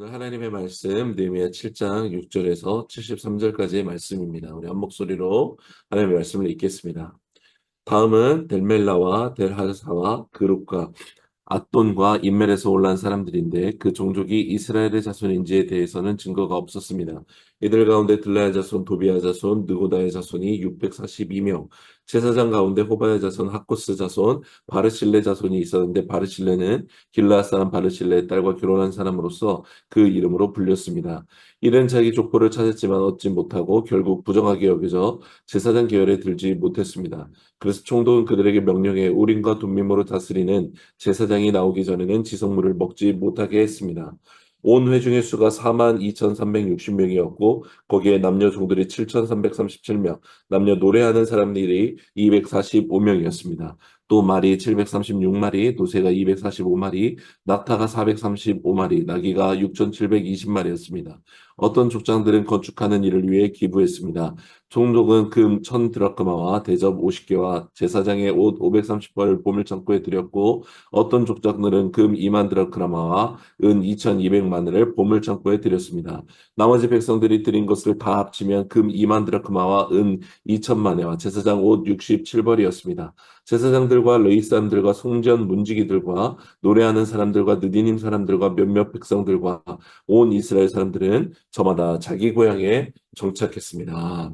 오늘 하나님의 말씀 느헤미야 7장 6절에서 73절까지의 말씀입니다. 우리 한 목소리로 하나님의 말씀을 읽겠습니다. 다음은 델멜라와 델하사와 그룹과 앗돈과 인멜에서 올라온 사람들인데 그 종족이 이스라엘의 자손인지에 대해서는 증거가 없었습니다. 이들 가운데 들라야 자손, 도비야 자손, 느고다의 자손이 642명, 제사장 가운데 호바야 자손, 하코스 자손, 바르실레 자손이 있었는데 바르실레는 길르앗 사람 바르실레의 딸과 결혼한 사람으로서 그 이름으로 불렸습니다. 이는 자기 족보를 찾았지만 얻지 못하고 결국 부정하게 여겨져 제사장 계열에 들지 못했습니다. 그래서 총독은 그들에게 명령해 우림과 둠밈으로 다스리는 제사장이 나오기 전에는 지성물을 먹지 못하게 했습니다. 온 회중의 수가 42,360명이었고 거기에 남녀 종들이 7,337명, 남녀 노래하는 사람들이 245명이었습니다. 또 말이 736마리, 노새가 245마리, 낙타가 435마리, 나귀가 6,720마리였습니다. 어떤 족장들은 건축하는 일을 위해 기부했습니다. 종족은 금 1,000드라크마와 대접 50개와 제사장의 옷 530벌을 보물창고에 드렸고 어떤 족장들은 금 2만 드라크마와 은 2,200만을 보물창고에 드렸습니다. 나머지 백성들이 드린 것을 다 합치면 금 2만 드라크마와 은 2천만에와 제사장 옷 67벌이었습니다. 제사장들과 레위 사람들과 송전 문지기들과 노래하는 사람들과 느디님 사람들과 몇몇 백성들과 온 이스라엘 사람들은 저마다 자기 고향에 정착했습니다.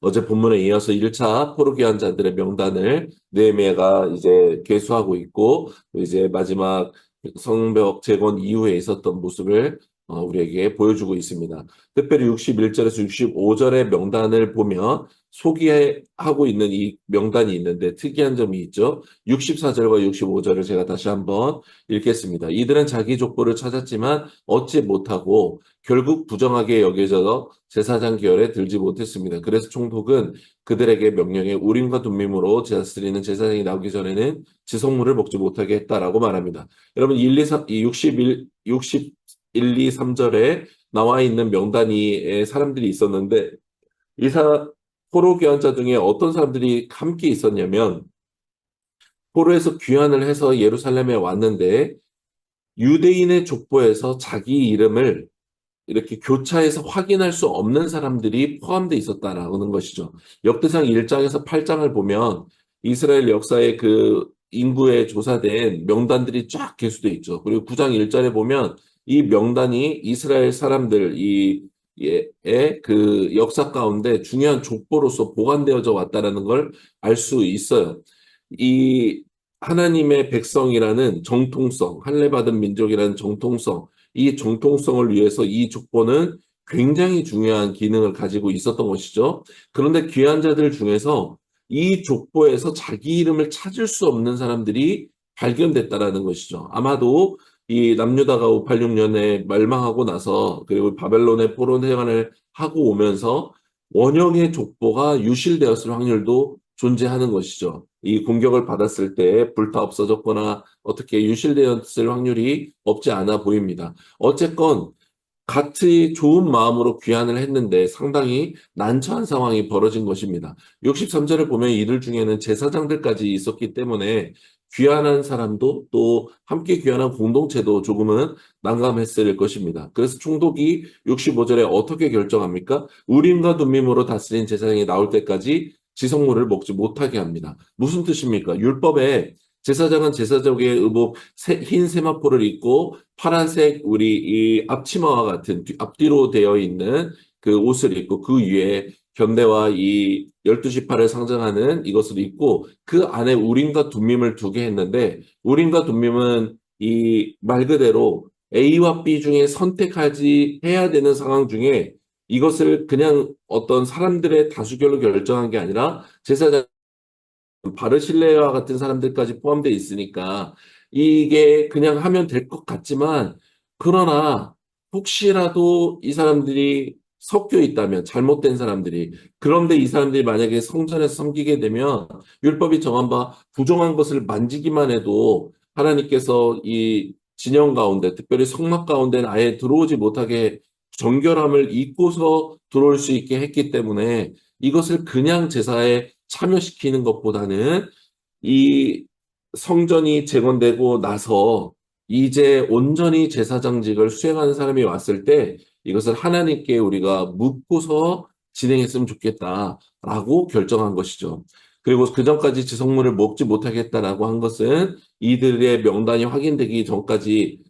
어제 본문에 이어서 1차 포로기한 자들의 명단을 느헤미야가 이제 계수하고 있고 이제 마지막 성벽 재건 이후에 있었던 모습을 우리에게 보여주고 있습니다. 특별히 61절에서 65절의 명단을 보면 소개하고 있는 이 명단이 있는데 특이한 점이 있죠. 64절과 65절을 제가 다시 한번 읽겠습니다. 이들은 자기 족보를 찾았지만 얻지 못하고 결국 부정하게 여겨져 제사장 계열에 들지 못했습니다. 그래서 총독은 그들에게 명령해 우림과 둠밈으로 다스리는 제사장이 나오기 전에는 지성물을 먹지 못하게 했다라고 말합니다. 여러분 1, 2, 3, 2, 3절에 나와 있는 명단이 사람들이 있었는데 포로 귀환자 중에 어떤 사람들이 함께 있었냐면 포로에서 귀환을 해서 예루살렘에 왔는데 유대인의 족보에서 자기 이름을 이렇게 교차해서 확인할 수 없는 사람들이 포함되어 있었다라는 것이죠. 역대상 1장에서 8장을 보면 이스라엘 역사의 그 인구에 조사된 명단들이 쫙 계수되어 있죠. 그리고 9장 1절에 보면 이 명단이 이스라엘 사람들 의 그 역사 가운데 중요한 족보로서 보관되어져 왔다라는 걸 알 수 있어요. 이 하나님의 백성이라는 정통성, 할례받은 민족이라는 정통성, 이 정통성을 위해서 이 족보는 굉장히 중요한 기능을 가지고 있었던 것이죠. 그런데 귀한 자들 중에서 이 족보에서 자기 이름을 찾을 수 없는 사람들이 발견됐다라는 것이죠. 아마도 이 남유다가 586년에 멸망하고 나서 그리고 바벨론의 포로 생활을 하고 오면서 원형의 족보가 유실되었을 확률도 존재하는 것이죠. 이 공격을 받았을 때 불타 없어졌거나 어떻게 유실되었을 확률이 없지 않아 보입니다. 어쨌건 같이 좋은 마음으로 귀환을 했는데 상당히 난처한 상황이 벌어진 것입니다. 63절을 보면 이들 중에는 제사장들까지 있었기 때문에 귀환한 사람도 또 함께 귀환한 공동체도 조금은 난감했을 것입니다. 그래서 총독이 65절에 어떻게 결정합니까? 우림과 둠밈으로 다스린 제사장이 나올 때까지 지성물을 먹지 못하게 합니다. 무슨 뜻입니까? 율법에 제사장은 제사장의 의복 흰 세마포를 입고 파란색 우리 이 앞치마와 같은 앞뒤로 되어 있는 그 옷을 입고 그 위에 견대와 이 12지파를 상징하는 이것을 입고 그 안에 우림과 둠밈을 두게 했는데 우림과 둠밈은 이 말 그대로 A와 B 중에 선택하지 해야 되는 상황 중에 이것을 그냥 어떤 사람들의 다수결로 결정한 게 아니라 제사장 바르실레와 같은 사람들까지 포함되어 있으니까 이게 그냥 하면 될 것 같지만 그러나 혹시라도 이 사람들이 섞여 있다면 잘못된 사람들이 그런데 이 사람들이 만약에 성전에서 섬기게 되면 율법이 정한 바 부정한 것을 만지기만 해도 하나님께서 이 진영 가운데 특별히 성막 가운데는 아예 들어오지 못하게 정결함을 잊고서 들어올 수 있게 했기 때문에 이것을 그냥 제사에 참여시키는 것보다는 이 성전이 재건되고 나서 이제 온전히 제사장직을 수행하는 사람이 왔을 때 이것을 하나님께 우리가 묻고서 진행했으면 좋겠다라고 결정한 것이죠. 그리고 그 전까지 지성물을 먹지 못하겠다라고 한 것은 이들의 명단이 확인되기 전까지,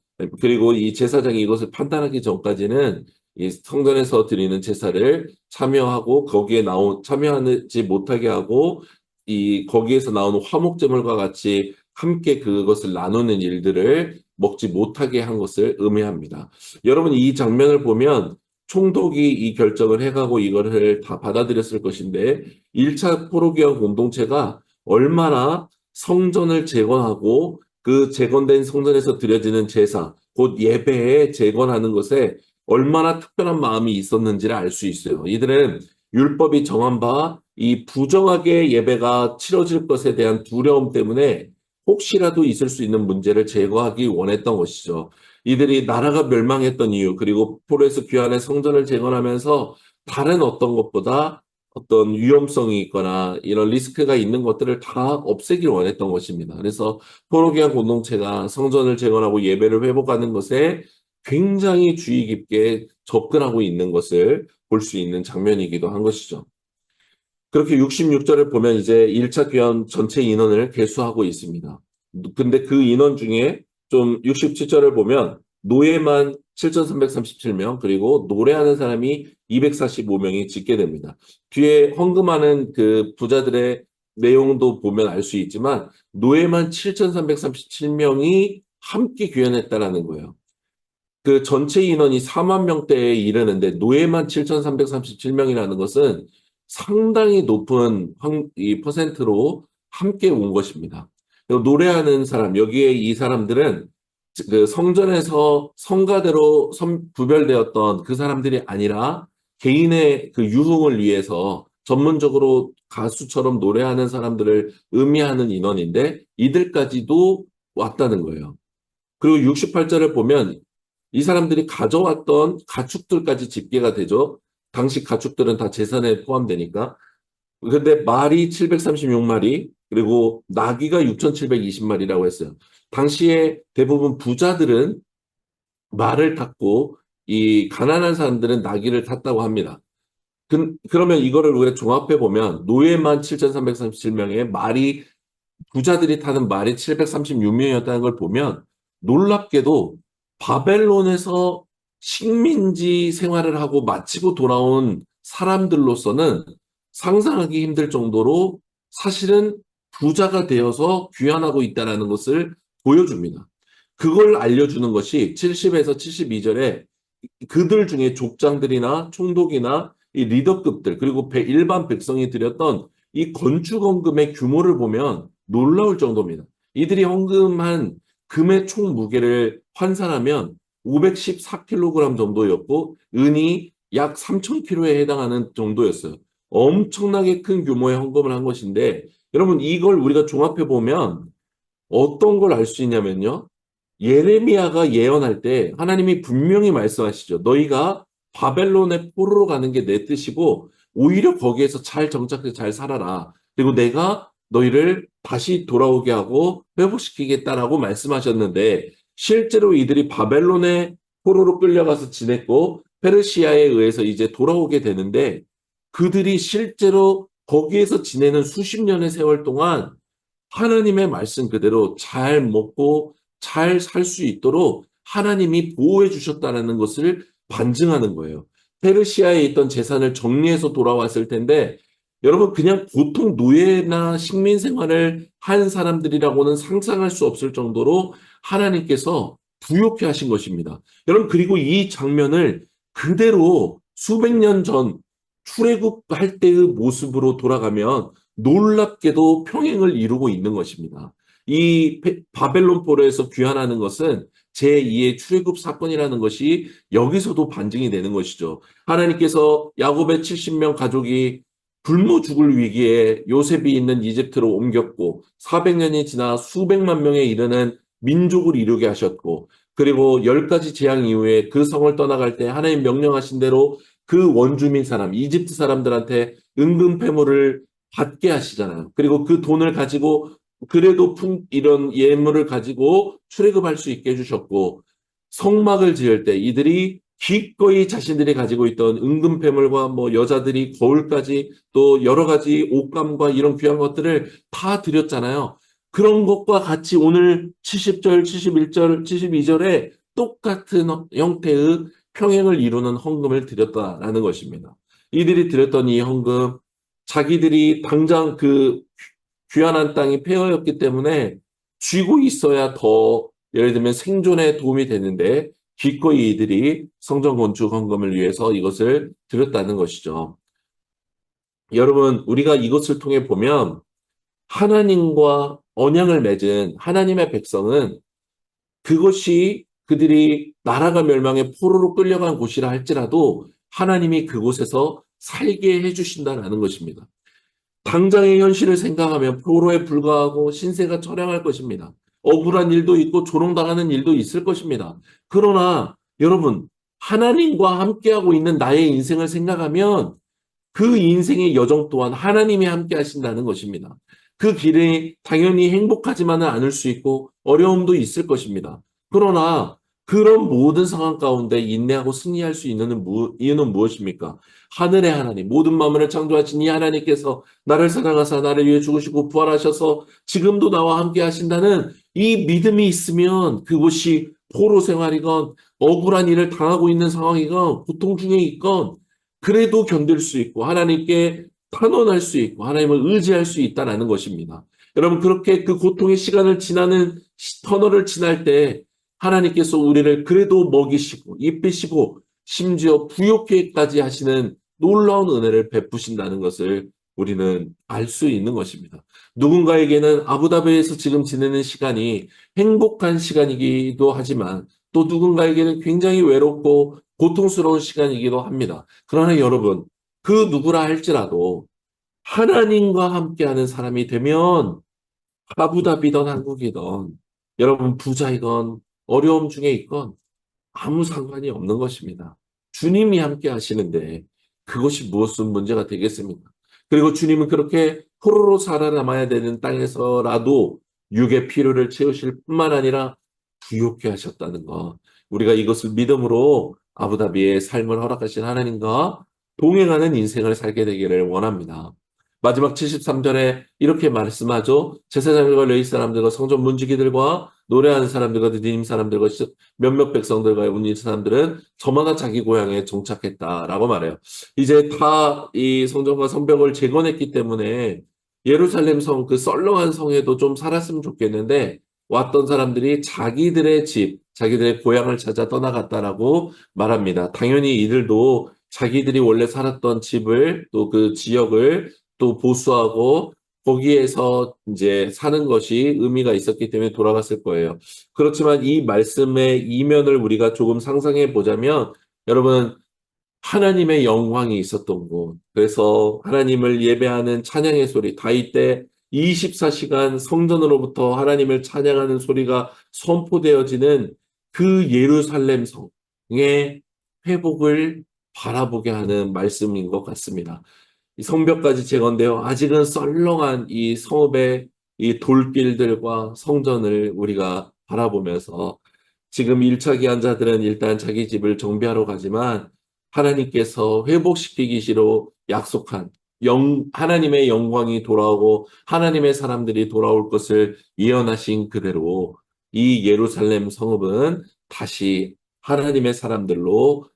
그리고 이 제사장이 이것을 판단하기 전까지는 이 성전에서 드리는 제사를 참여하고 참여하지 못하게 하고 이 거기에서 나오는 화목제물과 같이 함께 그것을 나누는 일들을 먹지 못하게 한 것을 의미합니다. 여러분, 이 장면을 보면 총독이 이 결정을 해가고 이거를 다 받아들였을 것인데 1차 포로기원 공동체가 얼마나 성전을 재건하고 그 재건된 성전에서 드려지는 제사, 곧 예배에 재건하는 것에 얼마나 특별한 마음이 있었는지를 알 수 있어요. 이들은 율법이 정한 바 이 부정하게 예배가 치러질 것에 대한 두려움 때문에 혹시라도 있을 수 있는 문제를 제거하기 원했던 것이죠. 이들이 나라가 멸망했던 이유, 그리고 포로에서 귀환해 성전을 재건하면서 다른 어떤 것보다 어떤 위험성이 있거나 이런 리스크가 있는 것들을 다 없애길 원했던 것입니다. 그래서 포로기한 공동체가 성전을 재건하고 예배를 회복하는 것에 굉장히 주의 깊게 접근하고 있는 것을 볼 수 있는 장면이기도 한 것이죠. 그렇게 66절을 보면 이제 1차 귀환 전체 인원을 계수하고 있습니다. 근데 그 인원 중에 좀 67절을 보면 노예만 7,337명, 그리고 노래하는 사람이 245명이 짓게 됩니다. 뒤에 헌금하는 그 부자들의 내용도 보면 알 수 있지만 노예만 7,337명이 함께 귀환했다라는 거예요. 그 전체 인원이 4만 명대에 이르는데 노예만 7,337명이라는 것은 상당히 높은 이 퍼센트로 함께 온 것입니다. 그리고 노래하는 사람, 여기에 이 사람들은 그 성전에서 성가대로 구별되었던 그 사람들이 아니라 개인의 그 유흥을 위해서 전문적으로 가수처럼 노래하는 사람들을 의미하는 인원인데 이들까지도 왔다는 거예요. 그리고 68절을 보면 이 사람들이 가져왔던 가축들까지 집계가 되죠. 당시 가축들은 다 재산에 포함되니까. 근데 말이 736마리, 그리고 나귀가 6,720마리라고 했어요. 당시에 대부분 부자들은 말을 탔고, 이 가난한 사람들은 나귀를 탔다고 합니다. 그러면 이거를 우리가 종합해 보면 노예만 7,337명에 부자들이 타는 말이 736명이었다는 걸 보면 놀랍게도 바벨론에서 식민지 생활을 하고 마치고 돌아온 사람들로서는 상상하기 힘들 정도로 사실은 부자가 되어서 귀환하고 있다는 것을 보여줍니다. 그걸 알려주는 것이 70에서 72절에 그들 중에 족장들이나 총독이나 이 리더급들, 그리고 일반 백성이 드렸던 이 건축헌금의 규모를 보면 놀라울 정도입니다. 이들이 헌금한 금의 총 무게를 환산하면 514kg 정도였고 은이 약 3,000kg에 해당하는 정도였어요. 엄청나게 큰 규모의 헌금을 한 것인데 여러분, 이걸 우리가 종합해 보면 어떤 걸 알 수 있냐면요. 예레미야가 예언할 때 하나님이 분명히 말씀하시죠. 너희가 바벨론의 포로로 가는 게 내 뜻이고 오히려 거기에서 잘 정착해서 잘 살아라. 그리고 내가 너희를 다시 돌아오게 하고 회복시키겠다라고 말씀하셨는데 실제로 이들이 바벨론의 포로로 끌려가서 지냈고 페르시아에 의해서 이제 돌아오게 되는데 그들이 실제로 거기에서 지내는 수십 년의 세월 동안 하나님의 말씀 그대로 잘 먹고 잘 살 수 있도록 하나님이 보호해 주셨다는 것을 반증하는 거예요. 페르시아에 있던 재산을 정리해서 돌아왔을 텐데 여러분, 그냥 보통 노예나 식민 생활을 한 사람들이라고는 상상할 수 없을 정도로 하나님께서 부욕해 하신 것입니다. 여러분, 그리고 이 장면을 그대로 수백 년 전 출애굽할 때의 모습으로 돌아가면 놀랍게도 평행을 이루고 있는 것입니다. 이 바벨론 포로에서 귀환하는 것은 제2의 출애굽 사건이라는 것이 여기서도 반증이 되는 것이죠. 하나님께서 야곱의 70명 가족이 굶어 죽을 위기에 요셉이 있는 이집트로 옮겼고 400년이 지나 수백만 명에 이르는 민족을 이루게 하셨고 그리고 10가지 재앙 이후에 그 성을 떠나갈 때 하나님 명령하신 대로 그 원주민 사람, 이집트 사람들한테 은금 패물을 받게 하시잖아요. 그리고 그 돈을 가지고 그래도 이런 예물을 가지고 출애굽할 수 있게 해주셨고, 성막을 지을 때 이들이 기꺼이 자신들이 가지고 있던 은금패물과 뭐 여자들이 거울까지 또 여러 가지 옷감과 이런 귀한 것들을 다 드렸잖아요. 그런 것과 같이 오늘 70절, 71절, 72절에 똑같은 형태의 평행을 이루는 헌금을 드렸다라는 것입니다. 이들이 드렸던 이 헌금, 자기들이 당장 그 귀환한 땅이 폐허였기 때문에 쥐고 있어야 더 예를 들면 생존에 도움이 되는데 기꺼이 이들이 성전 건축 헌금을 위해서 이것을 드렸다는 것이죠. 여러분, 우리가 이것을 통해 보면 하나님과 언약을 맺은 하나님의 백성은 그것이 그들이 나라가 멸망해 포로로 끌려간 곳이라 할지라도 하나님이 그곳에서 살게 해주신다는 것입니다. 당장의 현실을 생각하면 포로에 불과하고 신세가 처량할 것입니다. 억울한 일도 있고 조롱당하는 일도 있을 것입니다. 그러나 여러분, 하나님과 함께하고 있는 나의 인생을 생각하면 그 인생의 여정 또한 하나님이 함께 하신다는 것입니다. 그 길이 당연히 행복하지만은 않을 수 있고 어려움도 있을 것입니다. 그러나 그런 모든 상황 가운데 인내하고 승리할 수 있는 이유는 무엇입니까? 하늘의 하나님, 모든 만물을 창조하신 이 하나님께서 나를 사랑하사 나를 위해 죽으시고 부활하셔서 지금도 나와 함께 하신다는 이 믿음이 있으면 그곳이 포로 생활이건 억울한 일을 당하고 있는 상황이건 고통 중에 있건 그래도 견딜 수 있고 하나님께 탄원할 수 있고 하나님을 의지할 수 있다는 것입니다. 여러분 그렇게 그 고통의 시간을 지나는 터널을 지날 때 하나님께서 우리를 그래도 먹이시고 입히시고 심지어 부욕케까지 하시는 놀라운 은혜를 베푸신다는 것을 우리는 알 수 있는 것입니다. 누군가에게는 아부다비에서 지금 지내는 시간이 행복한 시간이기도 하지만 또 누군가에게는 굉장히 외롭고 고통스러운 시간이기도 합니다. 그러나 여러분, 그 누구라 할지라도 하나님과 함께하는 사람이 되면 아부다비든 한국이든 여러분 부자이건 어려움 중에 있건 아무 상관이 없는 것입니다. 주님이 함께 하시는데 그것이 무엇은 문제가 되겠습니까? 그리고 주님은 그렇게 포로로 살아남아야 되는 땅에서라도 육의 필요를 채우실 뿐만 아니라 부욕케 하셨다는 것. 우리가 이것을 믿음으로 아부다비의 삶을 허락하신 하나님과 동행하는 인생을 살게 되기를 원합니다. 마지막 73절에 이렇게 말씀하죠. 제사장들과 레위 사람들과 성전 문지기들과 노래하는 사람들과 느님 사람들과 몇몇 백성들과 온 사람들은 저마다 자기 고향에 정착했다라고 말해요. 이제 다 이 성전과 성벽을 재건했기 때문에 예루살렘 성, 그 썰렁한 성에도 좀 살았으면 좋겠는데 왔던 사람들이 자기들의 집, 자기들의 고향을 찾아 떠나갔다라고 말합니다. 당연히 이들도 자기들이 원래 살았던 집을 또 그 지역을 또 보수하고 거기에서 이제 사는 것이 의미가 있었기 때문에 돌아갔을 거예요. 그렇지만 이 말씀의 이면을 우리가 조금 상상해 보자면 여러분 하나님의 영광이 있었던 곳. 그래서 하나님을 예배하는 찬양의 소리, 다윗 때 24시간 성전으로부터 하나님을 찬양하는 소리가 선포되어지는 그 예루살렘 성의 회복을 바라보게 하는 말씀인 것 같습니다. 이 성벽까지 재건되어 아직은 썰렁한 이 성읍의 이 돌길들과 성전을 우리가 바라보면서 지금 1차 기한자들은 일단 자기 집을 정비하러 가지만 하나님께서 회복시키기시로 약속한 하나님의 영광이 돌아오고 하나님의 사람들이 돌아올 것을 예언하신 그대로 이 예루살렘 성읍은 다시 하나님의 사람들로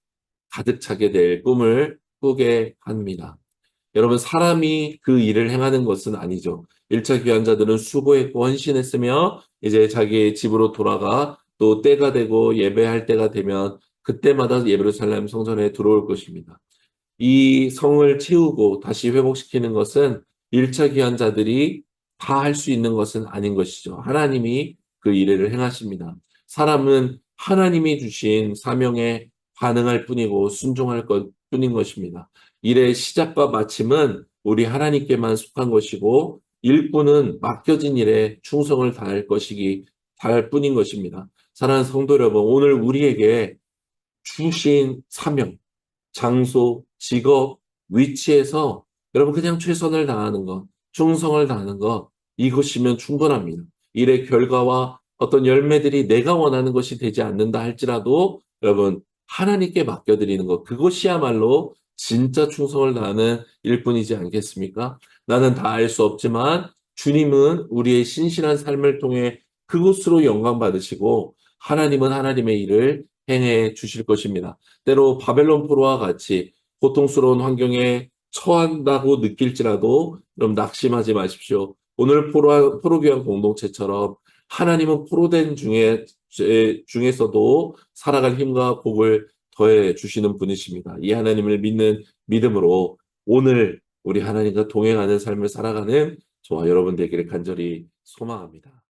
가득 차게 될 꿈을 꾸게 합니다. 여러분, 사람이 그 일을 행하는 것은 아니죠. 1차 귀환자들은 수고했고 헌신했으며 이제 자기 집으로 돌아가 또 때가 되고 예배할 때가 되면 그때마다 예루살렘 성전에 들어올 것입니다. 이 성을 채우고 다시 회복시키는 것은 1차 귀환자들이 다 할 수 있는 것은 아닌 것이죠. 하나님이 그 일을 행하십니다. 사람은 하나님이 주신 사명에 반응할 뿐이고 순종할 것 뿐인 것입니다. 일의 시작과 마침은 우리 하나님께만 속한 것이고 일꾼은 맡겨진 일에 충성을 다할 뿐인 것입니다. 사랑하는 성도 여러분, 오늘 우리에게 주신 사명, 장소, 직업, 위치에서 여러분 그냥 최선을 다하는 것, 충성을 다하는 것, 이것이면 충분합니다. 일의 결과와 어떤 열매들이 내가 원하는 것이 되지 않는다 할지라도 여러분 하나님께 맡겨드리는 것 그것이야말로 진짜 충성을 다하는 일뿐이지 않겠습니까? 나는 다 알 수 없지만 주님은 우리의 신실한 삶을 통해 그곳으로 영광 받으시고 하나님은 하나님의 일을 행해 주실 것입니다. 때로 바벨론 포로와 같이 고통스러운 환경에 처한다고 느낄지라도 그럼 낙심하지 마십시오. 오늘 포로교환 공동체처럼 하나님은 포로된 중에서도 살아갈 힘과 복을 더해 주시는 분이십니다. 이 하나님을 믿는 믿음으로 오늘 우리 하나님과 동행하는 삶을 살아가는 저와 여러분 되기를 간절히 소망합니다.